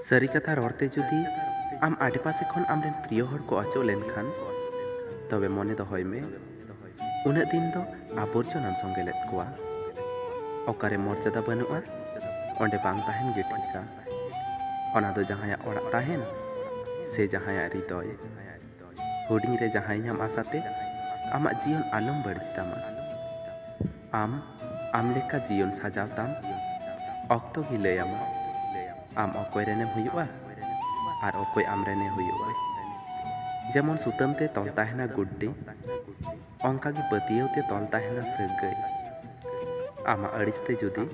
सारी कथा रड़ते जुदी आम आडेपासे खन आमरेन प्रिय हर को अचो लेनखान तबे मने दहय में उना दिन दो आबर्जनाम संगे लेद कोआ ओकारे मर्यादा बनुआ ओंडे बांग ताहेन गे ठीका ओना दो जहाया ओड़ाग ताहेन से जहाया हृदय हुडिंग रे जहाय नाम आसाते आमा जीवन आलम बड़िस तामा आम लेका जीवन साजाव ताम अक्तो ही लैयामा आम अकय रेनेम हुयुआ आर अकय आमरेने हुयुआ जेमन सुतम ते तल ताहेना गुड्डी अंका गे पतियव ते तल ताहेना सगै आमा अड़िसते जुदी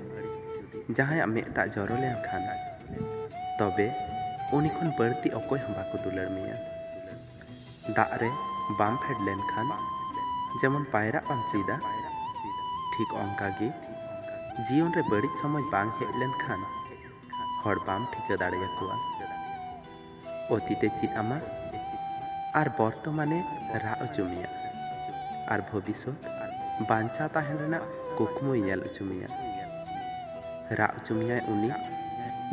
जहाया मेदा जरो लेनखान तबे उनी खन बड़ती अकय हम बाको दुलार मेया दाग रे बाम फेड लेनखान जेमन पायरा बाम चीदा ठीक अंका गे जीवन रे बड़ी समय बांग हेज लेनखान हर बाम ठिका दाड़ेयाकोआ अतीते चीज आमा आर बर्तमाने रा अचुमिया आर भविष्यत बांचा ताहेन रेना कुकमुई नेल अचुमिया रा अचुमिया उनी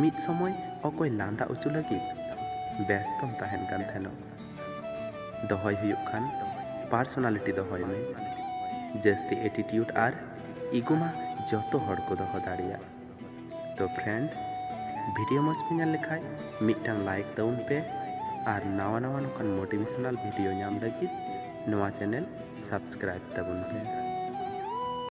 मिद समय अकय लांदा अचु लगिद व्यस्तम ताहेन कान थेनो दहय हुयुग खान पार्सोनालिटी दहय में जस्ती एटीट्यूड आर इगोमा जतो हड़ को दह दाड़िया तो फ्रेंड वीडियो मज पे नेल लेखाय मिदटांग लाइक ताउन पे और नवा नवा नोकान मोटिवेशनल वीडियो नाम लगिद नवा चैनल सब्सक्राइब ताबुन पे।